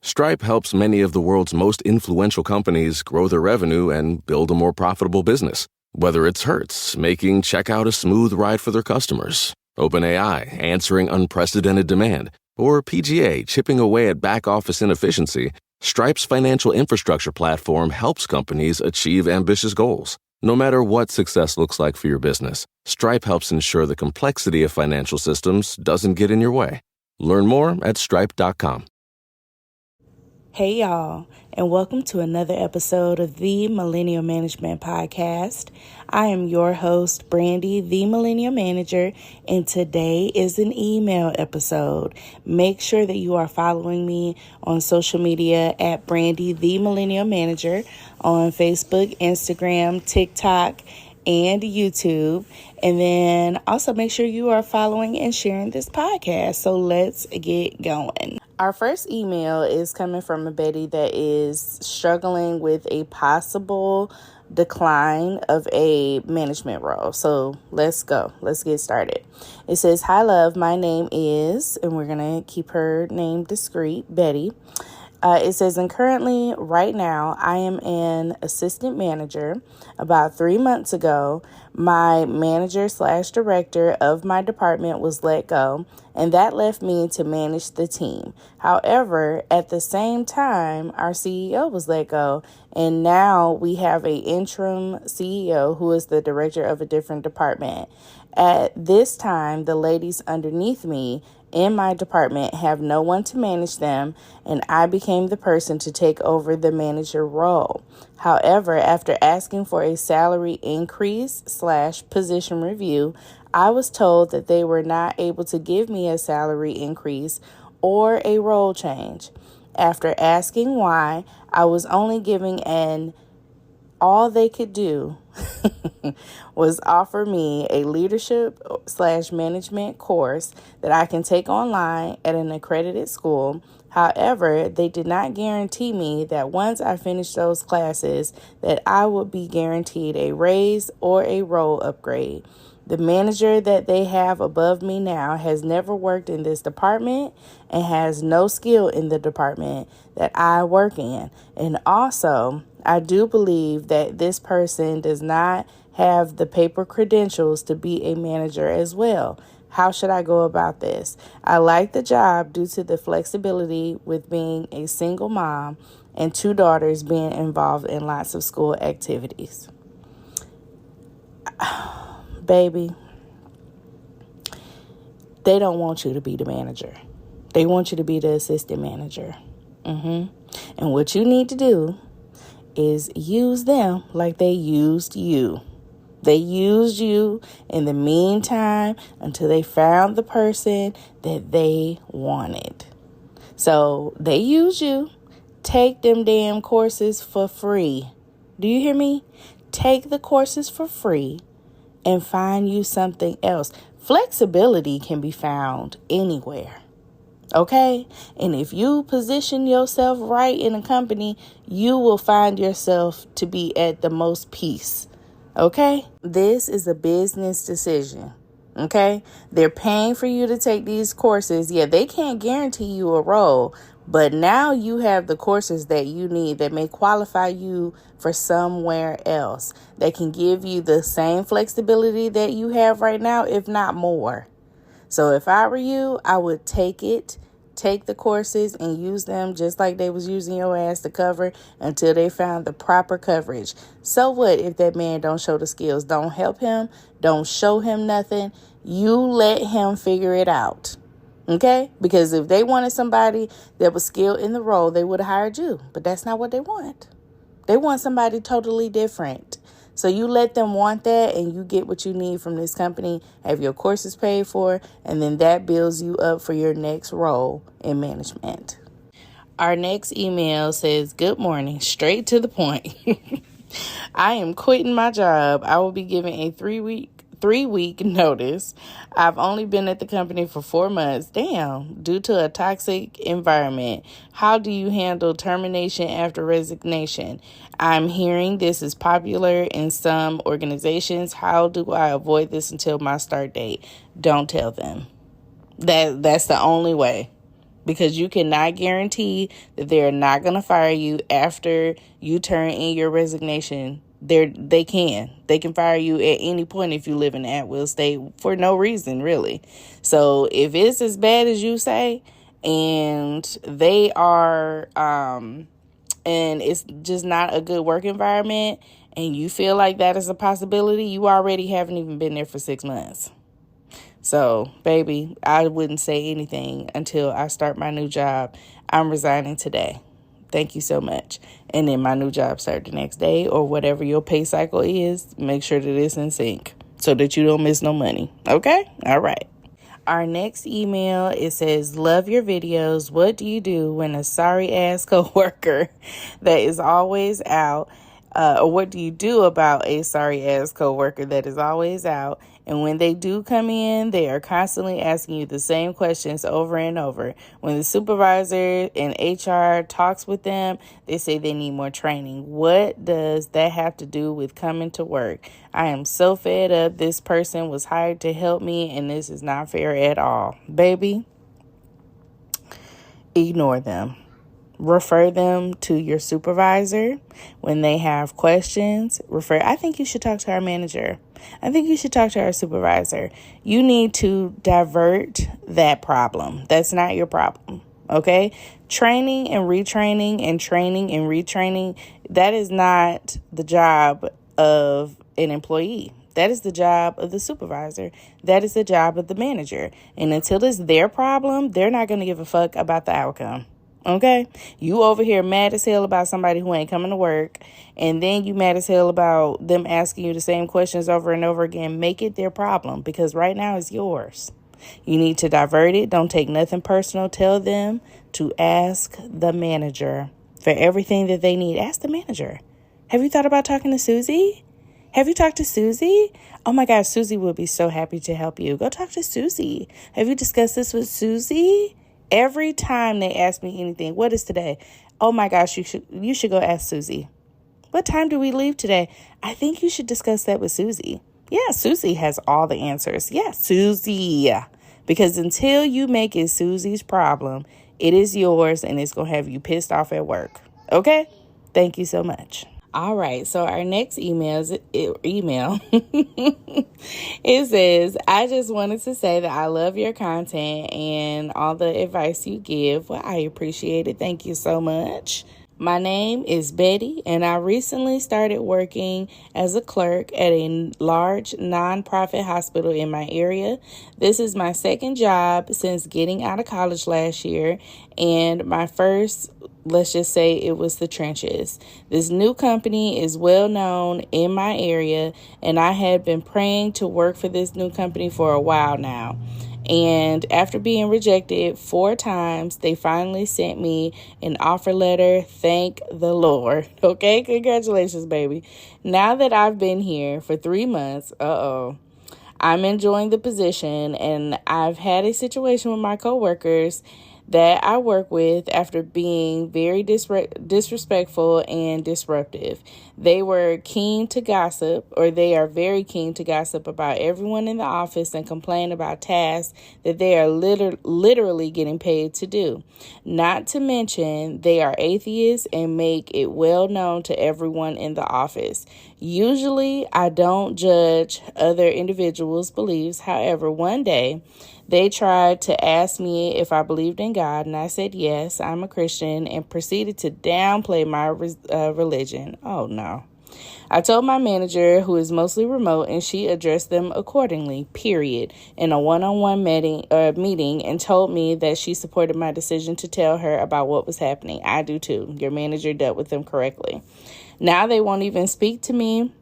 Stripe helps many of the world's most influential companies grow their revenue and build a more profitable business. Whether it's Hertz, making checkout a smooth ride for their customers, OpenAI, answering unprecedented demand, or PGA, chipping away at back-office inefficiency, Stripe's financial infrastructure platform helps companies achieve ambitious goals. No matter what success looks like for your business, Stripe helps ensure the complexity of financial systems doesn't get in your way. Learn more at stripe.com. Hey y'all, and welcome to another episode of the Millennial Management Podcast. I am your host, Brandy, the Millennial Manager, and today is an email episode. Make sure that you are following me on social media at Brandy, the Millennial Manager, on Facebook, Instagram, TikTok, and YouTube. And then also make sure you are following and sharing this podcast. So let's get going. Our first email is coming from a Betty that is struggling with a possible decline of a management role. So let's go. Let's get started. It says, "Hi, love. My name is," and we're going to keep her name discreet, Betty. It says, "And currently, right now, I am an assistant manager. About 3 months ago, my manager/director of my department was let go, and that left me to manage the team. However, at the same time, our CEO was let go, and now we have an interim CEO who is the director of a different department. At this time, the ladies underneath me in my department have no one to manage them, and I became the person to take over the manager role. However, after asking for a salary increase/position review, I was told that they were not able to give me a salary increase or a role change. After asking why, I was only given all they could do was offer me a leadership/management course that I can take online at an accredited school. However, they did not guarantee me that once I finished those classes that I would be guaranteed a raise or a role upgrade. The manager that they have above me now has never worked in this department and has no skill in the department that I work in. And also, I do believe that this person does not have the paper credentials to be a manager as well. How should I go about this? I like the job due to the flexibility with being a single mom and 2 daughters being involved in lots of school activities." Baby, they don't want you to be the manager. They want you to be the assistant manager. And what you need to do is use them like they used you. They used you in the meantime until they found the person that they wanted. So they used you. Take them damn courses for free. Do you hear me? Take the courses for free and find you something else. Flexibility can be found anywhere. Okay? And if you position yourself right in a company, you will find yourself to be at the most peace. Okay? This is a business decision. Okay? They're paying for you to take these courses. Yeah, they can't guarantee you a role, but now you have the courses that you need that may qualify you for somewhere else that can give you the same flexibility that you have right now, if not more. So if I were you, I would take the courses and use them just like they was using your ass to cover until they found the proper coverage. So what if that man don't show the skills? Don't help him. Don't show him nothing. You let him figure it out. Okay? Because if they wanted somebody that was skilled in the role, they would have hired you. But that's not what they want. They want somebody totally different. So you let them want that and you get what you need from this company, have your courses paid for, and then that builds you up for your next role in management. Our next email says, "Good morning, straight to the point. I am quitting my job. I will be giving a 3-week notice. I've only been at the company for 4 months. Damn, due to a toxic environment. How do you handle termination after resignation? I'm hearing this is popular in some organizations. How do I avoid this until my start date? Don't tell them. That's the only way. because you cannot guarantee that they're not going to fire you after you turn in your resignation. They can fire you at any point if you live in the at-will state for no reason, really. So if it's as bad as you say, and they are, and it's just not a good work environment, and you feel like that is a possibility, you already haven't even been there for 6 months. So, baby, I wouldn't say anything until I start my new job. I'm resigning today. Thank you so much. And then my new job starts the next day, or whatever your pay cycle is. Make sure that it's in sync so that you don't miss no money. Okay? All right. Our next email, it says, love your videos. What do you do when a sorry ass coworker that is always out, or what do you do about a sorry ass coworker that is always out? And when they do come in, they are constantly asking you the same questions over and over. When the supervisor and HR talks with them, they say they need more training. What does that have to do with coming to work? I am so fed up. This person was hired to help me, and this is not fair at all. Baby, ignore them. Refer them to your supervisor when they have questions. I think you should talk to our manager. I think you should talk to our supervisor. You need to divert that problem. That's not your problem. Okay? Training and retraining and training and retraining, that is not the job of an employee. That is the job of the supervisor. That is the job of the manager. And until it's their problem, they're not going to give a fuck about the outcome. Okay? You over here mad as hell about somebody who ain't coming to work, and then you mad as hell about them asking you the same questions over and over again. Make it their problem, because right now it's yours. You need to divert it. Don't take nothing personal. Tell them to ask the manager for everything that they need. Ask the manager. Have you thought about talking to Susie? Have you talked to Susie? Oh my gosh, Susie would be so happy to help you. Go talk to Susie. Have you discussed this with Susie? Every time they ask me anything, what is today? Oh my gosh, you should go ask Susie. What time do we leave today? I think you should discuss that with Susie. Yeah, Susie has all the answers. Yeah, Susie. Because until you make it Susie's problem, it is yours, and it's going to have you pissed off at work. Okay? Thank you so much. All right, so our next email, it says, I just wanted to say that I love your content and all the advice you give. Well, I appreciate it. Thank you so much. My name is Betty, and I recently started working as a clerk at a large nonprofit hospital in my area. This is my second job since getting out of college last year, and my first, let's just say it was the trenches. This new company is well known in my area, and I had been praying to work for this new company for a while now. And after being rejected 4 times, they finally sent me an offer letter. Thank the Lord. Okay, congratulations, baby. Now that I've been here for 3 months, I'm enjoying the position, and I've had a situation with my coworkers that I work with after being very disrespectful and disruptive. They were keen to gossip, or they are very keen to gossip about everyone in the office and complain about tasks that they are literally getting paid to do. Not to mention, they are atheists and make it well known to everyone in the office. Usually, I don't judge other individuals' beliefs. However, one day, they tried to ask me if I believed in God, and I said yes, I'm a Christian, and proceeded to downplay my religion. Oh, no. I told my manager, who is mostly remote, and she addressed them accordingly, period, in a one-on-one meeting, and told me that she supported my decision to tell her about what was happening. I do too. Your manager dealt with them correctly. Now they won't even speak to me,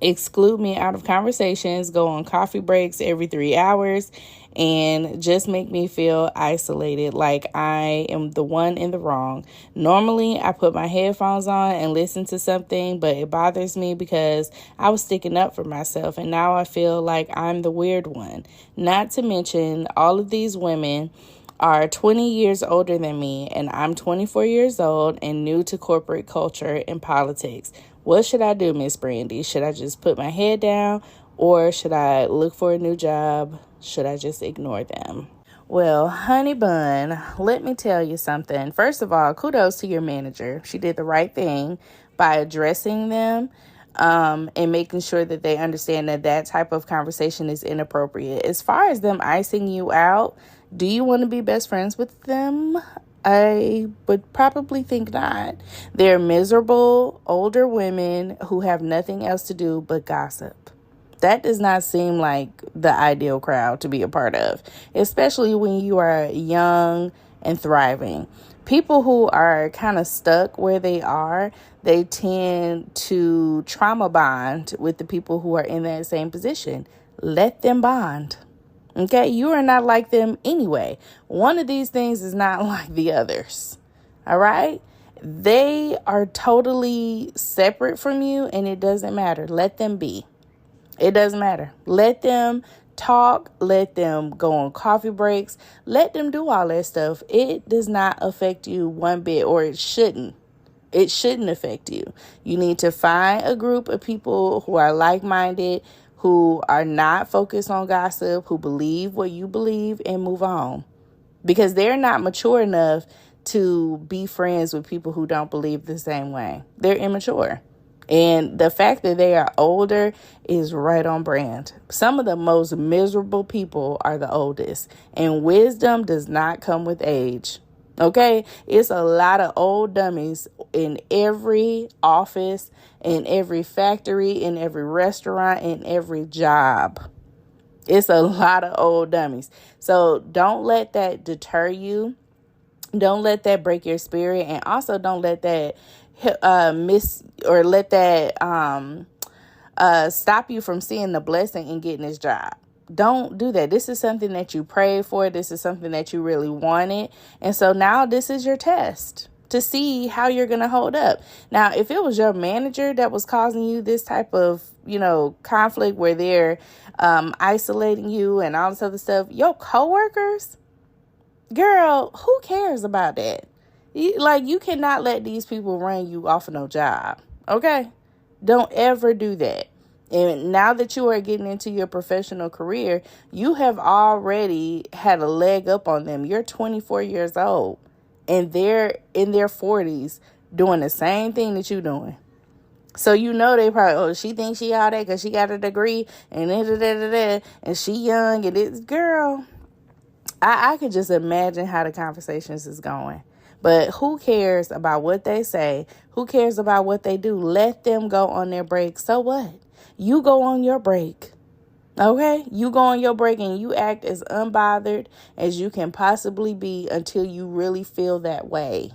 exclude me out of conversations, go on coffee breaks every 3 hours, and just make me feel isolated, like I am the one in the wrong. Normally, I put my headphones on and listen to something, but it bothers me because I was sticking up for myself, and now I feel like I'm the weird one. Not to mention, all of these women are 20 years older than me, and I'm 24 years old and new to corporate culture and politics. What should I do, Miss Brandy? Should I just put my head down, or should I look for a new job? Should I just ignore them? Well, honey bun, let me tell you something. First of all, kudos to your manager. She did the right thing by addressing them and making sure that they understand that that type of conversation is inappropriate. As far as them icing you out, do you want to be best friends with them? I would probably think not. They're miserable older women who have nothing else to do but gossip. That does not seem like the ideal crowd to be a part of, especially when you are young and thriving. People who are kind of stuck where they are, they tend to trauma bond with the people who are in that same position. Let them bond. Okay, you are not like them anyway. One of these things is not like the others. All right? They are totally separate from you, and it doesn't matter. Let them be. It doesn't matter. Let them talk. Let them go on coffee breaks. Let them do all that stuff. It does not affect you one bit, or it shouldn't. It shouldn't affect you. You need to find a group of people who are like-minded, who are not focused on gossip, who believe what you believe, and move on. Because they're not mature enough to be friends with people who don't believe the same way. They're immature. And the fact that they are older is right on brand. Some of the most miserable people are the oldest. And wisdom does not come with age. Okay? It's a lot of old dummies in every office, in every factory, in every restaurant, in every job. It's a lot of old dummies. So don't let that deter you. Don't let that break your spirit. And also don't let that stop you from seeing the blessing in getting this job. Don't do that. This is something that you prayed for. This is something that you really wanted. And so now this is your test to see how you're going to hold up. Now, if it was your manager that was causing you this type of, conflict where they're isolating you and all this other stuff, your coworkers, girl, who cares about that? You cannot let these people run you off of no job. Okay? Don't ever do that. And now that you are getting into your professional career, you have already had a leg up on them. You're 24 years old and they're in their 40s doing the same thing that you're doing. So they probably, she thinks she all that because she got a degree and and she young and it's girl. I could just imagine how the conversations is going. But who cares about what they say? Who cares about what they do? Let them go on their break. So what? You go on your break. Okay? You go on your break and you act as unbothered as you can possibly be until you really feel that way.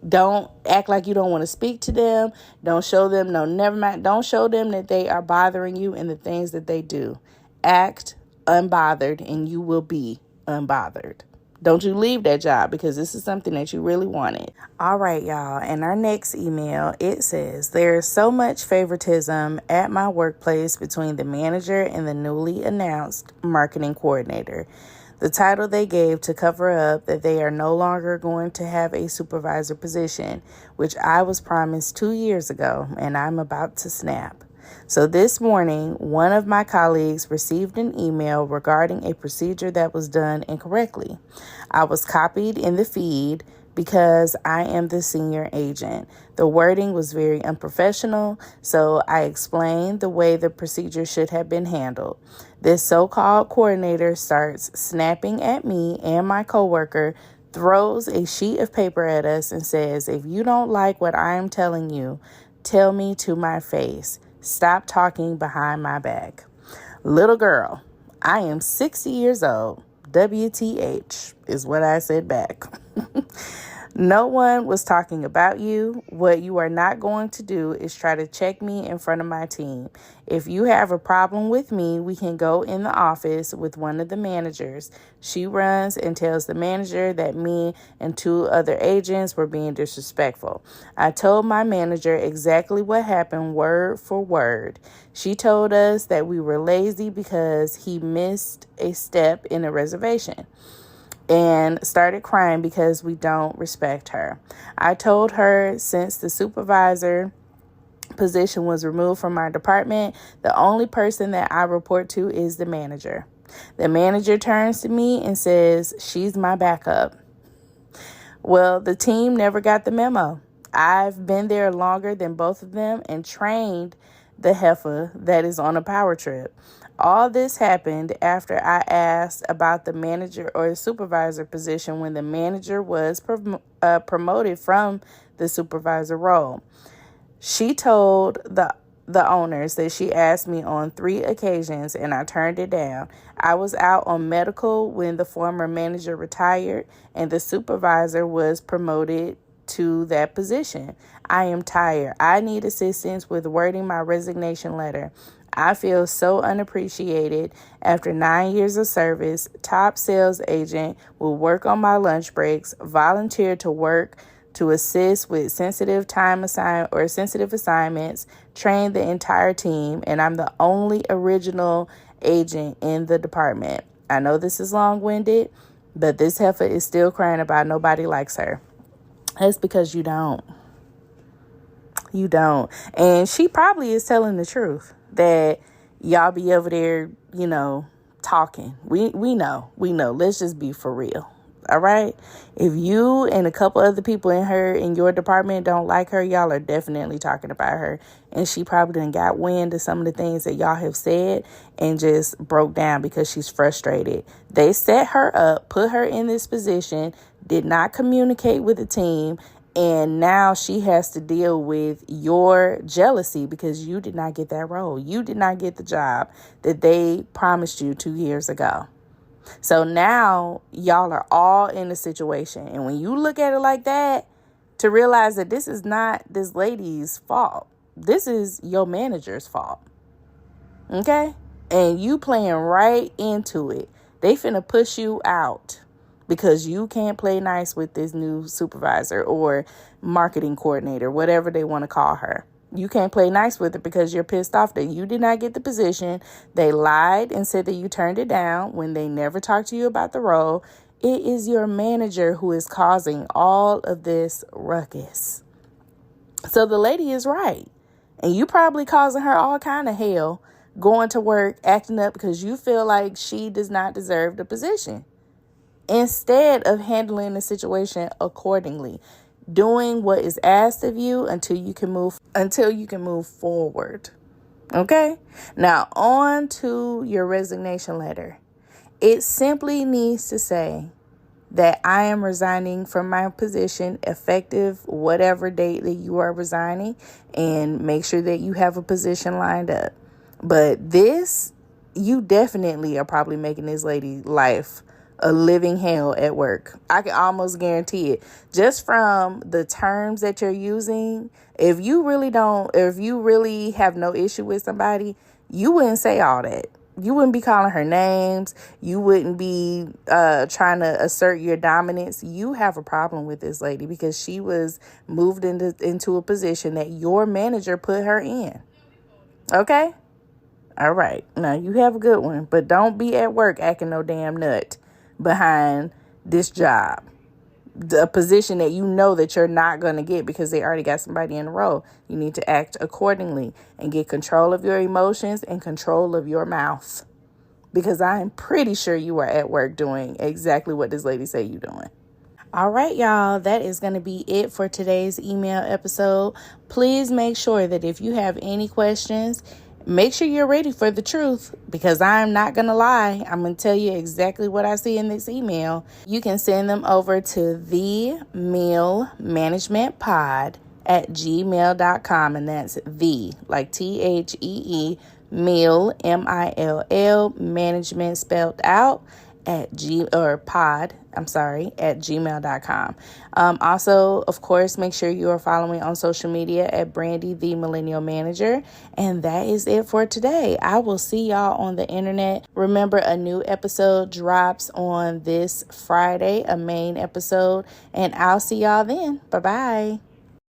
Don't act like you don't want to speak to them. Don't show them never mind. Don't show them that they are bothering you in the things that they do. Act unbothered and you will be unbothered. Don't you leave that job because this is something that you really wanted. All right, y'all. In our next email, it says, there's so much favoritism at my workplace between the manager and the newly announced marketing coordinator. The title they gave to cover up that they are no longer going to have a supervisor position, which I was promised 2 years ago, and I'm about to snap. So this morning, one of my colleagues received an email regarding a procedure that was done incorrectly. I was copied in the feed because I am the senior agent. The wording was very unprofessional, so I explained the way the procedure should have been handled. This so-called coordinator starts snapping at me and my coworker, throws a sheet of paper at us and says, if you don't like what I am telling you, tell me to my face. Stop talking behind my back. Little girl, I am 60 years old. WTH is what I said back. No one was talking about you. What you are not going to do is try to check me in front of my team. If you have a problem with me, we can go in the office with one of the managers. She runs and tells the manager that me and 2 other agents were being disrespectful. I told my manager exactly what happened word for word. She told us that we were lazy because he missed a step in a reservation and started crying because we don't respect her. I told her since the supervisor position was removed from our department, the only person that I report to is the manager. The manager turns to me and says, she's my backup. Well, the team never got the memo. I've been there longer than both of them and trained the heifer that is on a power trip. All this happened after I asked about the manager or the supervisor position when the manager was promoted from the supervisor role. She told the owners that she asked me on 3 occasions and I turned it down. I was out on medical when the former manager retired and the supervisor was promoted to that position. I am tired. I need assistance with wording my resignation letter. I feel so unappreciated. After 9 years of service, top sales agent will work on my lunch breaks, volunteer to work to assist with sensitive assignments, train the entire team, and I'm the only original agent in the department. I know this is long-winded, but this heifer is still crying about nobody likes her. That's because you don't. You don't. And she probably is telling the truth that y'all be over there, talking. We know. Let's just be for real. All right. If you and a couple other people in your department don't like her, y'all are definitely talking about her. And she probably done got wind of some of the things that y'all have said and just broke down because she's frustrated. They set her up, put her in this position, did not communicate with the team. And now she has to deal with your jealousy because you did not get that role. You did not get the job that they promised you 2 years ago. So now y'all are all in a situation. And when you look at it like that, to realize that this is not this lady's fault. This is your manager's fault. Okay? And you playing right into it. They finna push you out because you can't play nice with this new supervisor or marketing coordinator, whatever they want to call her. You can't play nice with it because you're pissed off that you did not get the position. They lied and said that you turned it down when they never talked to you about the role. It is your manager who is causing all of this ruckus. So the lady is right. And you probably causing her all kind of hell going to work, acting up because you feel like she does not deserve the position. Instead of handling the situation accordingly, doing what is asked of you until you can move forward. Okay? Now on to your resignation letter. It simply needs to say that I am resigning from my position effective whatever date that you are resigning, and make sure that you have a position lined up. But this, you definitely are probably making this lady life a living hell at work. I can almost guarantee it. Just from the terms that you're using, if you really have no issue with somebody, you wouldn't say all that. You wouldn't be calling her names. You wouldn't be trying to assert your dominance. You have a problem with this lady because she was moved into a position that your manager put her in. Okay? All right. Now, you have a good one, but don't be at work acting no damn nut behind this job, the position that you know that you're not going to get because they already got somebody in the role. You need to act accordingly and get control of your emotions and control of your mouth, because I'm pretty sure you are at work doing exactly what this lady say you're doing. All right, y'all, that is going to be it for today's email episode. Please make sure that if you have any questions, make sure you're ready for the truth, because I'm not going to lie. I'm going to tell you exactly what I see in this email. You can send them over to the meal management pod at gmail.com. And that's the, like THEE, meal, MILL, management spelled out, at gmail.com. Also, of course, make sure you are following on social media at Brandy, the Millennial Manager. And that is it for today. I will see y'all on the internet. Remember, a new episode drops on this Friday, a main episode, and I'll see y'all then. Bye-bye.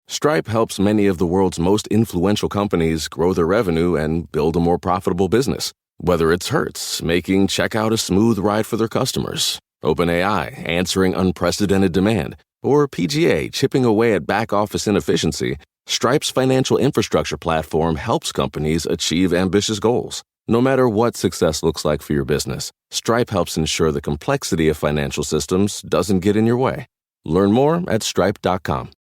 Stripe helps many of the world's most influential companies grow their revenue and build a more profitable business. Whether it's Hertz, making checkout a smooth ride for their customers, OpenAI, answering unprecedented demand, or PGA, chipping away at back-office inefficiency, Stripe's financial infrastructure platform helps companies achieve ambitious goals. No matter what success looks like for your business, Stripe helps ensure the complexity of financial systems doesn't get in your way. Learn more at stripe.com.